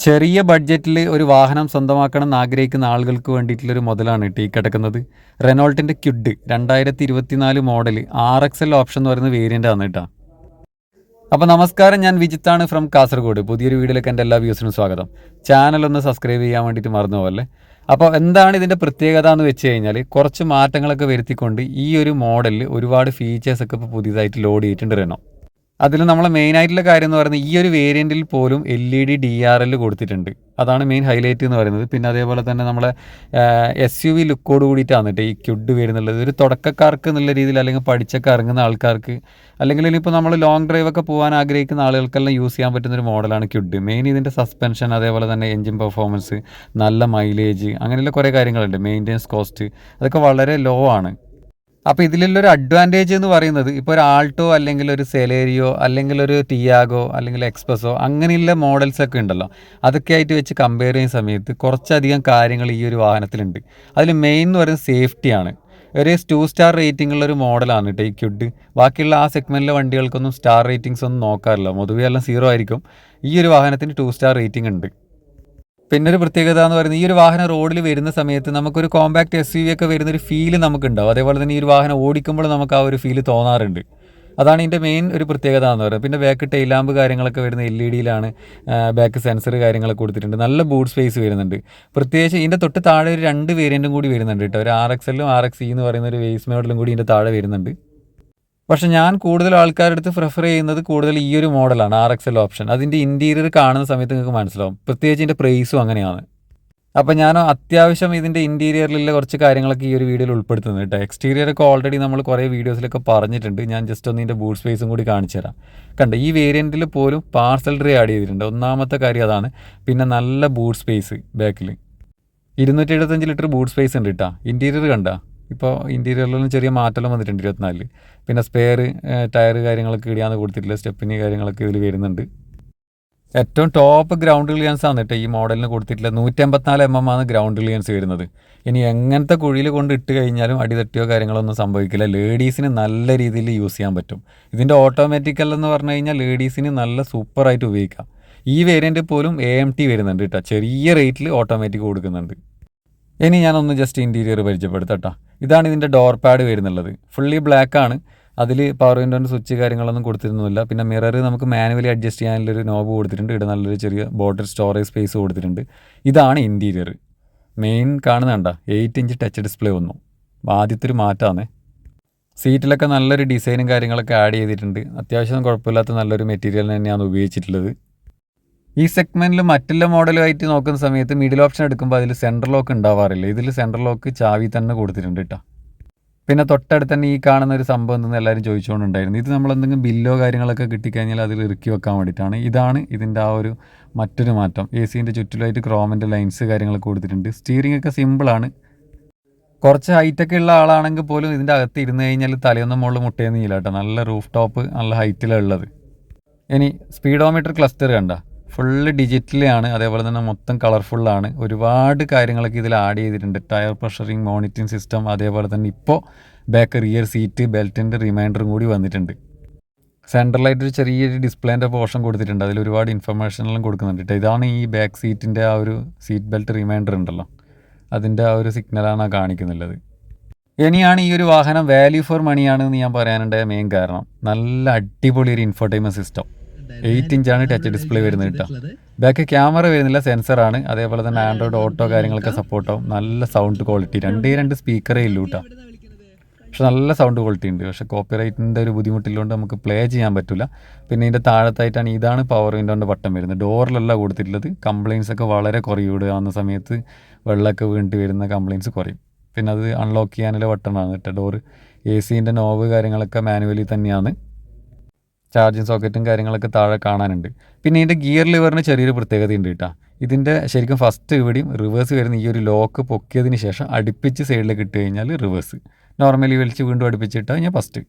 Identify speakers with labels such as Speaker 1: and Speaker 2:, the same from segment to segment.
Speaker 1: ചെറിയ ബഡ്ജറ്റിൽ ഒരു വാഹനം സ്വന്തമാക്കണം എന്ന് ആഗ്രഹിക്കുന്ന ആളുകൾക്ക് വേണ്ടിയിട്ടുള്ളൊരു മുതലാണ് ഈ കിടക്കുന്നത്. റെനോൾട്ടിൻ്റെ ക്യുഡ് 2024 മോഡൽ RXL ഓപ്ഷൻ എന്ന് പറയുന്ന വേരിയൻ്റ് ആണ് കേട്ടോ. അപ്പോൾ നമസ്കാരം, ഞാൻ വിജിത്താണ് ഫ്രം കാസർഗോഡ്. പുതിയൊരു വീഡിയോയിലേക്ക് എൻ്റെ എല്ലാ വ്യൂസിനും സ്വാഗതം. ചാനലൊന്ന് സബ്സ്ക്രൈബ് ചെയ്യാൻ വേണ്ടിയിട്ട് മറന്നു പോകല്ലേ. അപ്പോൾ എന്താണ് ഇതിൻ്റെ പ്രത്യേകത എന്ന് വെച്ച് കഴിഞ്ഞാൽ, കുറച്ച് മാറ്റങ്ങളൊക്കെ വരുത്തിക്കൊണ്ട് ഈ ഒരു മോഡലിൽ ഒരുപാട് ഫീച്ചേഴ്സൊക്കെ ഇപ്പോൾ പുതിയതായിട്ട് ലോഡ് ചെയ്തിട്ടുണ്ട് റെനോ. അതിൽ നമ്മൾ മെയിനായിട്ടുള്ള കാര്യം എന്ന് പറയുന്നത്, ഈ ഒരു വേരിയൻറ്റിൽ പോലും LED DRL കൊടുത്തിട്ടുണ്ട്. അതാണ് മെയിൻ ഹൈലൈറ്റ് എന്ന് പറയുന്നത്. പിന്നെ അതേപോലെ തന്നെ നമ്മളെ SUV ലുക്കോട് കൂടിയിട്ടാണ് കേട്ടോ ഈ ക്യുഡ് വരുന്നുള്ളത്. ഒരു തുടക്കക്കാർക്ക് എന്നുള്ള രീതിയിൽ, അല്ലെങ്കിൽ പഠിച്ചൊക്കെ ഇറങ്ങുന്ന ആൾക്കാർക്ക്, അല്ലെങ്കിൽ ഇനിയിപ്പോൾ നമ്മൾ ലോങ് ഡ്രൈവ് ഒക്കെ പോകാൻ ആഗ്രഹിക്കുന്ന ആളുകൾക്കെല്ലാം യൂസ് ചെയ്യാൻ പറ്റുന്നൊരു മോഡലാണ് ക്യുഡ്. മെയിൻ ഇതിൻ്റെ സസ്പെൻഷൻ, അതേപോലെ തന്നെ എൻജിൻ പെർഫോമൻസ്, നല്ല മൈലേജ്, അങ്ങനെയുള്ള കുറേ കാര്യങ്ങളുണ്ട്. മെയിൻ്റെനൻസ് കോസ്റ്റ് അതൊക്കെ വളരെ ലോ ആണ്. അപ്പോൾ ഇതിലുള്ളൊരു അഡ്വാൻറ്റേജ് എന്ന് പറയുന്നത്, ഇപ്പോൾ ഒരു ആൾട്ടോ അല്ലെങ്കിൽ ഒരു സെലേരിയോ അല്ലെങ്കിൽ ഒരു ടിയാഗോ അല്ലെങ്കിൽ എക്സ്പ്രസോ അങ്ങനെയുള്ള മോഡൽസൊക്കെ ഉണ്ടല്ലോ, അതൊക്കെ ആയിട്ട് വെച്ച് കമ്പയർ ചെയ്യുന്ന സമയത്ത് കുറച്ചധികം കാര്യങ്ങൾ ഈ ഒരു വാഹനത്തിലുണ്ട്. അതിൽ മെയിൻ എന്ന് പറയുന്നത് സേഫ്റ്റിയാണ്. ഒരു 2 സ്റ്റാർ റേറ്റിംഗ് ഉള്ളൊരു മോഡലാണ് കേട്ടോ ഈ ക്യുഡ്. ബാക്കിയുള്ള ആ സെഗ്മെൻറ്റിലെ വണ്ടികൾക്കൊന്നും സ്റ്റാർ റേറ്റിംഗ്സ് ഒന്നും നോക്കാറില്ല, പൊതുവെ എല്ലാം 0 ആയിരിക്കും. ഈ ഒരു വാഹനത്തിന് 2 സ്റ്റാർ റേറ്റിംഗ് ഉണ്ട്. പിന്നെ ഒരു പ്രത്യേകത എന്ന് പറയുന്നത്, ഈ ഒരു വാഹനം റോഡിൽ വരുന്ന സമയത്ത് നമുക്കൊരു കോമ്പാക്ട് SUV ഒക്കെ വരുന്നൊരു ഫീല് നമുക്കുണ്ടാവും. അതേപോലെ തന്നെ ഈ ഒരു വാഹനം ഓടിക്കുമ്പോൾ നമുക്ക് ആ ഒരു ഫീല് തോന്നാറുണ്ട്. അതാണ് ഇതിൻ്റെ മെയിൻ ഒരു പ്രത്യേകത എന്ന് പറയുന്നത്. പിന്നെ ബാക്ക് ടെയിൽ ലാമ്പ് കാര്യങ്ങളൊക്കെ വരുന്ന LED-യിലാണ്. ബാക്ക് സെൻസർ കാര്യങ്ങളൊക്കെ കൊടുത്തിട്ടുണ്ട്. നല്ല ബൂട്ട് സ്പേസ് വരുന്നുണ്ട്. പ്രത്യേകിച്ച് ഇതിൻ്റെ തൊട്ട് താഴെ ഒരു 2 വേരിയൻറ്റും കൂടി വരുന്നുണ്ട് കേട്ടോ. ഒരു RXL-ഉം RXE എന്ന് പറയുന്ന ഒരു വേസ് മോഡലും കൂടി ഇതിൻ്റെ താഴെ വരുന്നുണ്ട്. പക്ഷെ ഞാൻ കൂടുതൽ ആൾക്കാരുടെ അടുത്ത് പ്രിഫർ ചെയ്യുന്നത് കൂടുതൽ ഈ ഒരു മോഡലാണ്, RXL ഓപ്ഷൻ. അതിൻ്റെ ഇൻറ്റീരിയർ കാണുന്ന സമയത്ത് നിങ്ങൾക്ക് മനസ്സിലാവും. പ്രത്യേകിച്ച് ഇതിൻ്റെ പ്രൈസും അങ്ങനെയാണ്. അപ്പോൾ ഞാൻ അത്യാവശ്യം ഇതിൻ്റെ ഇൻറ്റീരിയറിലുള്ള കുറച്ച് കാര്യങ്ങളൊക്കെ ഈ ഒരു വീഡിയോയിൽ ഉൾപ്പെടുത്തുന്നത് കേട്ടോ. എക്സ്റ്റീരിയറൊക്കെ ഓൾറെഡി നമ്മൾ കുറേ വീഡിയോസിലൊക്കെ പറഞ്ഞിട്ടുണ്ട്. ഞാൻ ജസ്റ്റ് ഒന്ന് ഇതിൻ്റെ ബൂട്ട് സ്പേസും കൂടി കാണിച്ചു തരാം. കണ്ടോ, ഈ വേരിയൻറ്റിൽ പോലും പാർസൽ ട്രേ ആഡ് ചെയ്തിട്ടുണ്ട്. ഒന്നാമത്തെ കാര്യം അതാണ്. പിന്നെ നല്ല ബൂട്ട് സ്പേസ്, ബാക്കിൽ 275 ലിറ്റർ ബൂട്ട് സ്പേസ് ഉണ്ട് കേട്ടോ. ഇൻറ്റീരിയർ കണ്ട, ഇപ്പോൾ ഇൻറ്റീരിയറിലൊന്നും ചെറിയ മാറ്റം വന്നിട്ടുണ്ട് 24. പിന്നെ സ്പെയർ ടയർ കാര്യങ്ങളൊക്കെ ഇടിയാന്ന് കൊടുത്തിട്ടില്ല. സ്റ്റെപ്പിന് കാര്യങ്ങളൊക്കെ ഇതിൽ വരുന്നുണ്ട്. ഏറ്റവും ടോപ്പ് ഗ്രൗണ്ട് ക്ലിയൻസ് ആണ് കേട്ടോ ഈ മോഡലിന് കൊടുത്തിട്ടില്ല. 154 mm ആണ് ഗ്രൗണ്ട് ക്ലിയൻസ് വരുന്നത്. ഇനി എങ്ങനത്തെ കുഴിയിൽ കൊണ്ട് ഇട്ട് കഴിഞ്ഞാലും അടിതട്ടിയോ കാര്യങ്ങളൊന്നും സംഭവിക്കില്ല. ലേഡീസിന് നല്ല രീതിയിൽ യൂസ് ചെയ്യാൻ പറ്റും. ഇതിൻ്റെ ഓട്ടോമാറ്റിക്കൽ എന്ന് പറഞ്ഞു കഴിഞ്ഞാൽ ലേഡീസിന് നല്ല സൂപ്പറായിട്ട് ഉപയോഗിക്കാം. ഈ വേരിയൻറ്റ് പോലും AMT വരുന്നുണ്ട് കേട്ടോ. ചെറിയ റേറ്റിൽ ഓട്ടോമാറ്റിക് കൊടുക്കുന്നുണ്ട്. ഇനി ഞാനൊന്ന് ജസ്റ്റ് ഇൻറ്റീരിയർ പരിചയപ്പെടുത്താം കേട്ടോ. ഇതാണ് ഇതിൻ്റെ ഡോർ പാഡ് വരുന്നുള്ളത്. ഫുള്ളി ബ്ലാക്ക് ആണ്. അതിൽ പവർ വിൻഡോൻ്റെ സ്വിച്ച് കാര്യങ്ങളൊന്നും കൊടുത്തിരുന്നില്ല. പിന്നെ മിറർ നമുക്ക് മാനുവലി അഡ്ജസ്റ്റ് ചെയ്യാനുള്ളൊരു നോബ് കൊടുത്തിട്ടുണ്ട്. ഇവിടെ നല്ലൊരു ചെറിയ ബോർഡർ സ്റ്റോറേജ് സ്പേസ് കൊടുത്തിട്ടുണ്ട്. ഇതാണ് ഇൻറ്റീരിയർ. മെയിൻ കാണുന്നുണ്ട 8 ഇഞ്ച് ടച്ച് ഡിസ്പ്ലേ വന്നു. ആദ്യത്തെ ഒരു മാറ്റമാണ്. സീറ്റിലൊക്കെ നല്ലൊരു ഡിസൈനും കാര്യങ്ങളൊക്കെ ആഡ് ചെയ്തിട്ടുണ്ട്. അത്യാവശ്യം കുഴപ്പമില്ലാത്ത നല്ലൊരു മെറ്റീരിയൽ തന്നെയാണ് ഉപയോഗിച്ചിട്ടുള്ളത്. ഈ സെഗ്മെൻറ്റിൽ മറ്റുള്ള മോഡലുമായിട്ട് നോക്കുന്ന സമയത്ത് മിഡിൽ ഓപ്ഷൻ എടുക്കുമ്പോൾ അതിൽ സെൻട്രൽ ലോക്ക് ഉണ്ടാവാറില്ല. ഇതിൽ സെൻട്രൽ ലോക്ക് ചാവി തന്നെ കൊടുത്തിട്ടുണ്ട് കേട്ടോ. പിന്നെ തൊട്ടടുത്ത് തന്നെ ഈ കാണുന്ന ഒരു സംഭവം എന്തെന്ന് എല്ലാവരും ചോദിച്ചുകൊണ്ടുണ്ടായിരുന്നു. ഇത് നമ്മളെന്തെങ്കിലും ബില്ലോ കാര്യങ്ങളൊക്കെ കിട്ടിക്കഴിഞ്ഞാൽ അതിൽ ഇറക്കി വെക്കാൻ വേണ്ടിയിട്ടാണ്. ഇതാണ് ഇതിൻ്റെ ആ ഒരു മറ്റൊരു മാറ്റം. AC-ൻ്റെ ചുറ്റിലായിട്ട് ക്രോമിൻ്റെ ലൈൻസ് കാര്യങ്ങളൊക്കെ കൊടുത്തിട്ടുണ്ട്. സ്റ്റിയറിംഗ് ഒക്കെ സിമ്പിളാണ്. കുറച്ച് ഹൈറ്റൊക്കെ ഉള്ള ആളാണെങ്കിൽ പോലും ഇതിൻ്റെ അകത്ത് ഇരുന്ന് കഴിഞ്ഞാൽ തലയൊന്നും മുകളിൽ മുട്ടയൊന്നും ഇല്ല കേട്ടോ. നല്ല റൂഫ് ടോപ്പ്, നല്ല ഹൈറ്റിലാണ് ഉള്ളത്. ഇനി സ്പീഡോമീറ്റർ ക്ലസ്റ്റർ കണ്ട, ഫുള്ള് ഡിജിറ്റലാണ്. അതേപോലെ തന്നെ മൊത്തം കളർഫുള്ളാണ്. ഒരുപാട് കാര്യങ്ങളൊക്കെ ഇതിൽ ആഡ് ചെയ്തിട്ടുണ്ട്. ടയർ പ്രഷറിങ്, മോണിറ്ററിങ് സിസ്റ്റം, അതേപോലെ തന്നെ ഇപ്പോൾ ബാക്ക് റിയർ സീറ്റ് ബെൽറ്റിൻ്റെ റിമൈൻഡറും കൂടി വന്നിട്ടുണ്ട്. സെൻട്രലായിട്ടൊരു ചെറിയൊരു ഡിസ്പ്ലേൻ്റെ പോർഷൻ കൊടുത്തിട്ടുണ്ട്. അതിൽ ഒരുപാട് ഇൻഫർമേഷനെല്ലാം കൊടുക്കുന്നുണ്ട് കേട്ടോ. ഇതാണ് ഈ ബാക്ക് സീറ്റിൻ്റെ ആ ഒരു സീറ്റ് ബെൽറ്റ് റിമൈൻഡർ ഉണ്ടല്ലോ, അതിൻ്റെ ആ ഒരു സിഗ്നലാണ് കാണിക്കുന്നുള്ളത്. ഇനിയാണ് ഈ ഒരു വാഹനം വാല്യൂ ഫോർ മണിയാണെന്ന് ഞാൻ പറയാനുണ്ടായ മെയിൻ കാരണം. നല്ല അടിപൊളി ഒരു ഇൻഫോർടൈൻമെൻറ്റ് സിസ്റ്റം. 8 ഇഞ്ചാണ് ടച്ച് ഡിസ്പ്ലേ വരുന്നത് കേട്ടോ. ബാക്ക് ക്യാമറ വരുന്നില്ല, സെൻസറാണ്. അതേപോലെ തന്നെ ആൻഡ്രോയിഡ് ഓട്ടോ കാര്യങ്ങളൊക്കെ സപ്പോർട്ടാവും. നല്ല സൗണ്ട് ക്വാളിറ്റി, 2 സ്പീക്കറേ ഇല്ലൂ കേട്ടോ. പക്ഷെ നല്ല സൗണ്ട് ക്വാളിറ്റി ഉണ്ട്. പക്ഷേ കോപ്പിറൈറ്റിൻ്റെ ഒരു ബുദ്ധിമുട്ടില്ലോണ്ട് നമുക്ക് പ്ലേ ചെയ്യാൻ പറ്റില്ല. പിന്നെ ഇതിൻ്റെ താഴത്തായിട്ടാണ് ഇതാണ് പവർ വിൻഡോൻ്റെ ബട്ടൺ വരുന്നത്. ഡോറിലല്ല കൊടുത്തിട്ടുള്ളത്. കംപ്ലയിൻസ് ഒക്കെ വളരെ കുറയൂടെ ആവുന്ന സമയത്ത് വെള്ളമൊക്കെ വീണിട്ട് വരുന്ന കംപ്ലയിൻസ് കുറയും. പിന്നെ അത് അൺലോക്ക് ചെയ്യാനുള്ള ബട്ടണാണ് കേട്ടോ. ഡോറ് AC-ൻ്റെ നോബ് കാര്യങ്ങളൊക്കെ മാനുവലി തന്നെയാണ്. ചാർജിങ് സോക്കറ്റും കാര്യങ്ങളൊക്കെ താഴെ കാണാനുണ്ട്. പിന്നെ ഇതിൻ്റെ ഗിയർ ലിവറിന് ചെറിയൊരു പ്രത്യേകതയുണ്ട് കേട്ടോ. ഇതിൻ്റെ ശരിക്കും ഫസ്റ്റ് ഇവിടെയും റിവേഴ്സ് വരുന്ന ഈ ഒരു ലോക്ക് പൊക്കിയതിന് ശേഷം അടുപ്പിച്ച് സൈഡിലേക്ക് ഇട്ട് കഴിഞ്ഞാൽ റിവേഴ്സ്, നോർമലി വലിച്ച് വീണ്ടും അടുപ്പിച്ചിട്ട് കഴിഞ്ഞാൽ ഫസ്റ്റ്.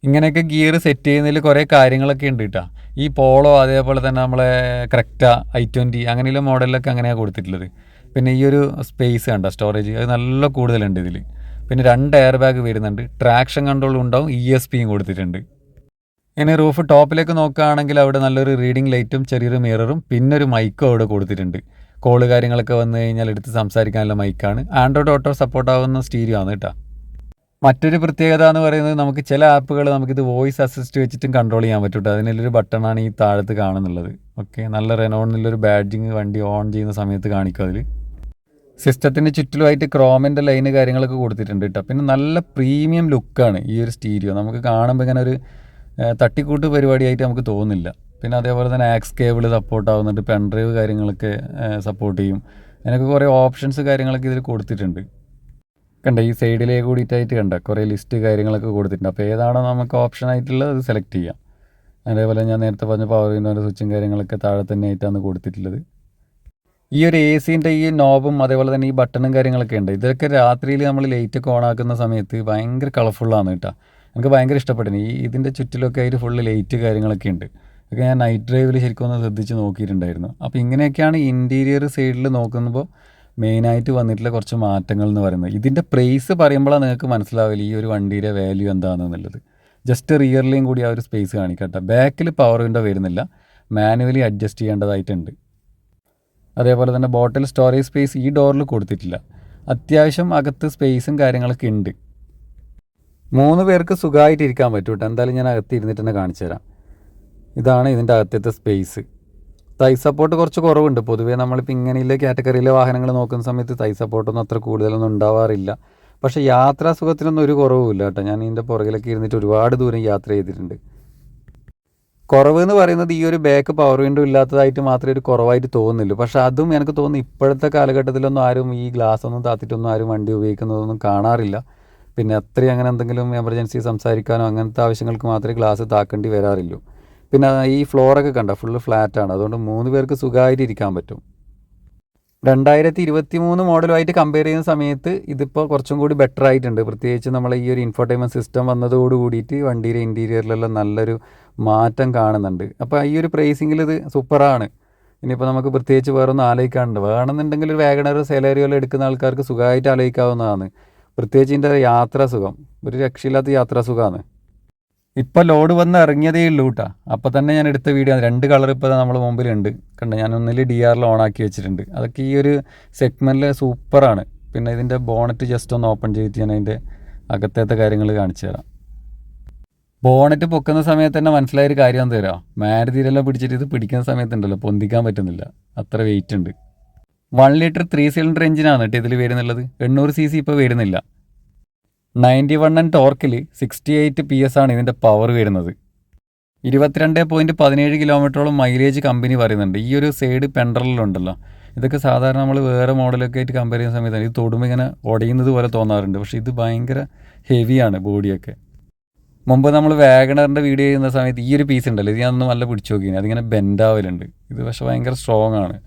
Speaker 1: ഇങ്ങനെയൊക്കെ ഗിയർ സെറ്റ് ചെയ്യുന്നതിൽ കുറേ കാര്യങ്ങളൊക്കെ ഉണ്ട് കേട്ടോ. ഈ പോളോ, അതേപോലെ തന്നെ നമ്മളെ ക്രെറ്റ, i20 അങ്ങനെയുള്ള മോഡലിലൊക്കെ അങ്ങനെയാണ് കൊടുത്തിട്ടുള്ളത്. പിന്നെ ഈ ഒരു സ്പേസ് കണ്ട, സ്റ്റോറേജ് അത് നല്ല കൂടുതലുണ്ട് ഇതിൽ. പിന്നെ 2 എയർ ബാഗ് വരുന്നുണ്ട്. ട്രാക്ഷൻ കൺട്രോളും ഉണ്ടാവും, ESP-യും കൊടുത്തിട്ടുണ്ട്. ഇനി റൂഫ് ടോപ്പിലേക്ക് നോക്കുകയാണെങ്കിൽ അവിടെ നല്ലൊരു റീഡിംഗ് ലൈറ്റും ചെറിയൊരു മിററും പിന്നെ ഒരു മൈക്കും അവിടെ കൊടുത്തിട്ടുണ്ട്. കോള് കാര്യങ്ങളൊക്കെ വന്നു കഴിഞ്ഞാൽ എടുത്ത് സംസാരിക്കാനുള്ള മൈക്കാണ്. ആൻഡ്രോയിഡ് ഓട്ടോ സപ്പോർട്ട് ആവുന്ന സ്റ്റീരിയോ ആണ് കേട്ടോ. മറ്റൊരു പ്രത്യേകത എന്ന് പറയുന്നത് നമുക്ക് ചില ആപ്പുകൾ നമുക്കിത് വോയിസ് അസിസ്റ്റ് വെച്ചിട്ടും കൺട്രോൾ ചെയ്യാൻ പറ്റും കേട്ടോ. അതിനുള്ളൊരു ബട്ടണാണ് ഈ താഴത്ത് കാണുന്നുള്ളത്. ഓക്കെ, നല്ല റെനോണിലുള്ളൊരു ബാഡ്ജിങ് വണ്ടി ഓൺ ചെയ്യുന്ന സമയത്ത് കാണിക്കും അതിൽ. സിസ്റ്റത്തിന് ചുറ്റിലുമായിട്ട് ക്രോമിൻ്റെ ലൈന് കാര്യങ്ങളൊക്കെ കൊടുത്തിട്ടുണ്ട് കേട്ടോ. പിന്നെ നല്ല പ്രീമിയം ലുക്കാണ് ഈ ഒരു സ്റ്റീരിയോ. നമുക്ക് കാണുമ്പോൾ ഇങ്ങനെ ഒരു തട്ടിക്കൂട്ട് പരിപാടിയായിട്ട് നമുക്ക് തോന്നുന്നില്ല. പിന്നെ അതേപോലെ തന്നെ ആക്സ് കേബിൾ സപ്പോർട്ട് ആവുന്നുണ്ട്, പെൻഡ്രൈവ് കാര്യങ്ങളൊക്കെ സപ്പോർട്ട് ചെയ്യും. അതിനൊക്കെ കുറേ ഓപ്ഷൻസ് കാര്യങ്ങളൊക്കെ ഇതിൽ കൊടുത്തിട്ടുണ്ട്. കണ്ട ഈ സൈഡിലേക്ക് കൂടിയിട്ടായിട്ട് കണ്ട കുറേ ലിസ്റ്റ് കാര്യങ്ങളൊക്കെ കൊടുത്തിട്ടുണ്ട്. അപ്പോൾ ഏതാണോ നമുക്ക് ഓപ്ഷൻ ആയിട്ടുള്ളത് അത് സെലക്ട് ചെയ്യാം. അതേപോലെ ഞാൻ നേരത്തെ പറഞ്ഞ പവർ വിൻഡോൻ്റെ സ്വിച്ചും കാര്യങ്ങളൊക്കെ താഴെ തന്നെ ആയിട്ടാണ് കൊടുത്തിട്ടുള്ളത്. ഈ ഒരു എ സിൻ്റെ ഈ നോബും അതേപോലെ തന്നെ ഈ ബട്ടണും കാര്യങ്ങളൊക്കെ ഉണ്ട്. ഇതൊക്കെ രാത്രിയിൽ നമ്മൾ ലൈറ്റൊക്കെ ഓൺ ആക്കുന്ന സമയത്ത് ഭയങ്കര കളർഫുള്ളാണ് കേട്ടോ. എനിക്ക് ഭയങ്കര ഇഷ്ടപ്പെട്ടു. ഇതിൻ്റെ ചുറ്റിലൊക്കെ ആയിട്ട് ഫുള്ള് ലൈറ്റ് കാര്യങ്ങളൊക്കെ ഉണ്ട്. ഒക്കെ ഞാൻ നൈറ്റ് ഡ്രൈവിൽ ശരിക്കും ഒന്ന് ശ്രദ്ധിച്ച് നോക്കിയിട്ടുണ്ടായിരുന്നു. അപ്പോൾ ഇങ്ങനെയൊക്കെയാണ് ഇൻറ്റീരിയർ സൈഡിൽ നോക്കുമ്പോൾ മെയിനായിട്ട് വന്നിട്ടുള്ള കുറച്ച് മാറ്റങ്ങൾ എന്ന് പറയുന്നത്. ഇതിൻ്റെ പ്രൈസ് പറയുമ്പോഴാണ് നിങ്ങൾക്ക് മനസ്സിലാവില്ല ഈ ഒരു വണ്ടിയുടെ വാല്യൂ എന്താണെന്നുള്ളത്. ജസ്റ്റ് റിയറിലെയും കൂടി ആ ഒരു സ്പേസ് കാണിക്കട്ടെ. ബാക്കിൽ പവർ വിൻഡോ വരുന്നില്ല, മാനുവലി അഡ്ജസ്റ്റ് ചെയ്യേണ്ടതായിട്ടുണ്ട്. അതേപോലെ തന്നെ ബോട്ടിൽ സ്റ്റോറേജ് സ്പേസ് ഈ ഡോറിൽ കൊടുത്തിട്ടില്ല. അത്യാവശ്യം അകത്ത് സ്പേസും കാര്യങ്ങളൊക്കെ ഉണ്ട്. 3 പേർക്ക് സുഖമായിട്ട് ഇരിക്കാൻ പറ്റും കേട്ടോ. എന്തായാലും ഞാൻ അകത്ത് ഇരുന്നിട്ട് തന്നെ കാണിച്ചു തരാം. ഇതാണ് ഇതിൻ്റെ അകത്തത്തെ സ്പേസ്. തൈ സപ്പോർട്ട് കുറച്ച് കുറവുണ്ട്. പൊതുവേ നമ്മളിപ്പോൾ ഇങ്ങനെയുള്ള കാറ്റഗറിയിലെ വാഹനങ്ങൾ നോക്കുന്ന സമയത്ത് തൈ സപ്പോർട്ടൊന്നും അത്ര കൂടുതലൊന്നും ഉണ്ടാവാറില്ല. പക്ഷേ യാത്രാ സുഖത്തിനൊന്നും ഒരു കുറവുമില്ല കേട്ടോ. ഞാൻ ഇതിൻ്റെ പുറകിലൊക്കെ ഇരുന്നിട്ട് ഒരുപാട് ദൂരം യാത്ര ചെയ്തിട്ടുണ്ട്. കുറവ് എന്ന് പറയുന്നത് ഈ ഒരു ബാക്ക് പവർ വിൻഡോ ഇല്ലാത്തതായിട്ട് മാത്രമേ ഒരു കുറവായിട്ട് തോന്നുന്നുള്ളൂ. പക്ഷേ അതും എനിക്ക് തോന്നുന്നു ഇപ്പോഴത്തെ കാലഘട്ടത്തിലൊന്നും ആരും ഈ ഗ്ലാസ് ഒന്നും താത്തിട്ടൊന്നും ആരും വണ്ടി ഉപയോഗിക്കുന്നതൊന്നും കാണാറില്ല. പിന്നെ അത്രയും അങ്ങനെ എന്തെങ്കിലും എമർജൻസി സംസാരിക്കാനോ അങ്ങനത്തെ ആവശ്യങ്ങൾക്ക് മാത്രമേ ഗ്ലാസ് താക്കേണ്ടി വരാറുള്ളൂ. പിന്നെ ഈ ഫ്ലോറൊക്കെ കണ്ട ഫുള്ള് ഫ്ലാറ്റാണ്. അതുകൊണ്ട് 3 പേർക്ക് സുഖമായിട്ട് ഇരിക്കാൻ പറ്റും. 2023 മോഡലുമായിട്ട് കമ്പയർ ചെയ്യുന്ന സമയത്ത് ഇതിപ്പോൾ കുറച്ചും കൂടി ബെറ്റർ ആയിട്ടുണ്ട്. പ്രത്യേകിച്ച് നമ്മൾ ഈ ഒരു ഇൻഫോർടൈൻമെൻറ്റ് സിസ്റ്റം വന്നതോട് കൂടിയിട്ട് വണ്ടിയുടെ ഇൻറ്റീരിയറിലെല്ലാം നല്ലൊരു മാറ്റം കാണുന്നുണ്ട്. അപ്പോൾ ഈ ഒരു പ്രൈസിങ്ങിൽ ഇത് സൂപ്പറാണ്. ഇനിയിപ്പോൾ നമുക്ക് പ്രത്യേകിച്ച് വേറൊന്നും ആലോചിക്കാനുണ്ട്. വേണമെന്നുണ്ടെങ്കിൽ ഒരു വാഗണർ സെലേറിയോയിൽ എടുക്കുന്ന ആൾക്കാർക്ക് സുഖമായിട്ട് ആലോചിക്കാവുന്നതാണ്. പ്രത്യേകിച്ച് ഇതിൻ്റെ യാത്രാസുഖം ഒരു രക്ഷയില്ലാത്ത യാത്രാസുഖമാണ്. ഇപ്പോൾ ലോഡ് വന്ന് ഇറങ്ങിയതേ ഉള്ളൂ കേട്ടോ. അപ്പോൾ തന്നെ ഞാൻ എടുത്ത വീഡിയോ 2 കളർ ഇപ്പോൾ നമ്മൾ മുമ്പിലുണ്ട് കണ്ട. ഞാൻ ഒന്നിൽ DRL ഓണാക്കി വെച്ചിട്ടുണ്ട്. അതൊക്കെ ഈ ഒരു സെഗ്മെൻറ്റിൽ സൂപ്പറാണ്. പിന്നെ ഇതിൻ്റെ ബോണറ്റ് ജസ്റ്റ് ഒന്ന് ഓപ്പൺ ചെയ്തിട്ട് ഞാൻ അതിൻ്റെ അകത്തേത്തെ കാര്യങ്ങൾ കാണിച്ചു തരാം. ബോണറ്റ് പൊക്കുന്ന സമയത്ത് തന്നെ മനസ്സിലായൊരു കാര്യം എന്താ തരാം, മാരുതിയിലെല്ലാം പിടിച്ചിട്ട് ഇത് പിടിക്കുന്ന സമയത്തുണ്ടല്ലോ പൊന്തിക്കാൻ പറ്റുന്നില്ല, അത്ര വെയിറ്റ് ഉണ്ട്. 1 ലിറ്റർ 3 സിലിണ്ടർ എഞ്ചിനാണ് കേട്ടോ ഇതിൽ വരുന്നുള്ളത്. 800 cc ഇപ്പോൾ വരുന്നില്ല. 91 ടോർക്കിൽ 68 PS ആണ് ഇതിൻ്റെ പവർ വരുന്നത്. 22.17 കിലോമീറ്ററോളം മൈലേജ് കമ്പനി പറയുന്നുണ്ട്. ഈ ഒരു സൈഡ് പെൻഡ്രലുണ്ടല്ലോ, ഇതൊക്കെ സാധാരണ നമ്മൾ വേറെ മോഡലൊക്കെ ആയിട്ട് കമ്പയർ ചെയ്യുന്ന സമയത്താണ് ഇത് തൊടുമ്പോൾ ഇങ്ങനെ ഉടയുന്നത് പോലെ തോന്നാറുണ്ട്. പക്ഷേ ഇത് ഭയങ്കര ഹെവിയാണ് ബോഡിയൊക്കെ. മുമ്പ് നമ്മൾ വാഗണറിൻ്റെ വീഡിയോ ചെയ്യുന്ന സമയത്ത് ഈ ഒരു പീസ് ഉണ്ടല്ലോ, ഇത് ഞാനൊന്നും നല്ല പിടിച്ചു നോക്കിയാണ്, അതിങ്ങനെ ബെൻഡാവലുണ്ട്. ഇത് പക്ഷേ ഭയങ്കര സ്ട്രോങ് ആണ്.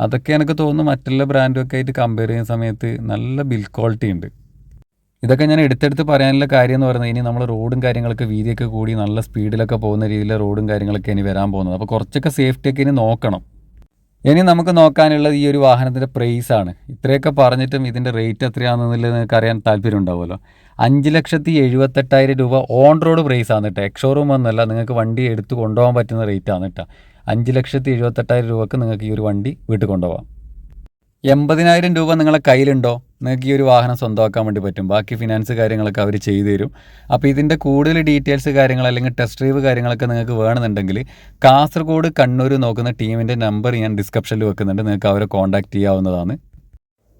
Speaker 1: അതൊക്കെ എനിക്ക് തോന്നുന്നു മറ്റുള്ള ബ്രാൻഡൊക്കെ ആയിട്ട് കമ്പയർ ചെയ്യുന്ന സമയത്ത് നല്ല ബിൽഡ് ക്വാളിറ്റി ഉണ്ട്. ഇതൊക്കെ ഞാൻ എടുത്തെടുത്ത് പറയാനുള്ള കാര്യം എന്ന് പറയുന്നത് ഇനി നമ്മൾ റോഡും കാര്യങ്ങളൊക്കെ വീതിയൊക്കെ കൂടി നല്ല സ്പീഡിലൊക്കെ പോകുന്ന രീതിയിലെ റോഡും കാര്യങ്ങളൊക്കെ ഇനി വരാൻ പോകുന്നത്. അപ്പോൾ കുറച്ചൊക്കെ സേഫ്റ്റിയൊക്കെ ഇനി നോക്കണം. ഇനി നമുക്ക് നോക്കാനുള്ളത് ഈ ഒരു വാഹനത്തിൻ്റെ പ്രൈസാണ്. ഇത്രയൊക്കെ പറഞ്ഞിട്ടും ഇതിൻ്റെ റേറ്റ് എത്രയാണെന്നുള്ളത് നിങ്ങൾക്ക് അറിയാൻ താല്പര്യം ഉണ്ടാവുമല്ലോ. 5,78,000 രൂപ ഓൺ റോഡ് പ്രൈസാണ് കേട്ടോ. എക്സ്ഷോറൂം ഒന്നല്ല, നിങ്ങൾക്ക് വണ്ടി എടുത്ത് കൊണ്ടുപോകാൻ പറ്റുന്ന റേറ്റാണ് കേട്ടോ. 5,78,000 രൂപക്ക് നിങ്ങൾക്ക് ഈ ഒരു വണ്ടി വീട്ടിൽ കൊണ്ടുപോകാം. 80,000 രൂപ നിങ്ങളെ കയ്യിലുണ്ടോ, നിങ്ങൾക്ക് ഈ ഒരു വാഹനം സ്വന്തമാക്കാൻ വേണ്ടി പറ്റും. ബാക്കി ഫിനാൻസ് കാര്യങ്ങളൊക്കെ അവർ ചെയ്തു തരും. അപ്പോൾ ഇതിൻ്റെ കൂടുതൽ ഡീറ്റെയിൽസ് കാര്യങ്ങൾ അല്ലെങ്കിൽ ടെസ്റ്റ് ഡ്രൈവ് കാര്യങ്ങളൊക്കെ നിങ്ങൾക്ക് വേണമെന്നുണ്ടെങ്കിൽ കാസർഗോഡ് കണ്ണൂർ നോക്കുന്ന ടീമിൻ്റെ നമ്പർ ഞാൻ ഡിസ്ക്രിപ്ഷനിൽ വെക്കുന്നുണ്ട്. നിങ്ങൾക്ക് അവരെ കോൺടാക്റ്റ് ചെയ്യാവുന്നതാണ്.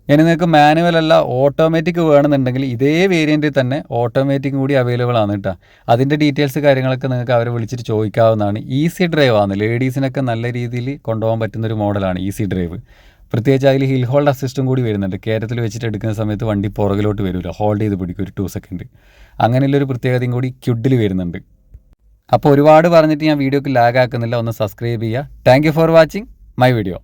Speaker 1: ഇനി നിങ്ങൾക്ക് മാനുവൽ അല്ല ഓട്ടോമാറ്റിക് വേണമെന്നുണ്ടെങ്കിൽ ഇതേ വേരിയൻറ്റിൽ തന്നെ ഓട്ടോമാറ്റിക് കൂടി അവൈലബിൾ ആണ് കേട്ടോ. അതിൻ്റെ ഡീറ്റെയിൽസ് കാര്യങ്ങളൊക്കെ നിങ്ങൾക്ക് അവരെ വിളിച്ചിട്ട് ചോദിക്കാവുന്നതാണ്. ഈസി ഡ്രൈവ് ആണ്, ലേഡീസിനൊക്കെ നല്ല രീതിയിൽ കൊണ്ടുപോകാൻ പറ്റുന്നൊരു മോഡലാണ് ഈസി ഡ്രൈവ്. പ്രത്യേകിച്ച് അതിൽ ഹിൽ ഹോൾഡ് അസിസ്റ്റും കൂടി വരുന്നുണ്ട്. കേരളത്തിൽ വെച്ചിട്ട് എടുക്കുന്ന സമയത്ത് വണ്ടി പുറകിലോട്ട് വരില്ല, ഹോൾഡ് ചെയ്ത് പിടിക്കും ഒരു 2 സെക്കൻഡ്. അങ്ങനെയുള്ളൊരു പ്രത്യേകതയും കൂടി ക്യുഡിൽ വരുന്നുണ്ട്. അപ്പോൾ ഒരുപാട് പറഞ്ഞിട്ട് ഞാൻ വീഡിയോക്ക് ലാഗ് ആക്കുന്നില്ല, ഒന്ന് സബ്സ്ക്രൈബ് ചെയ്യുക. Thank you for watching my video.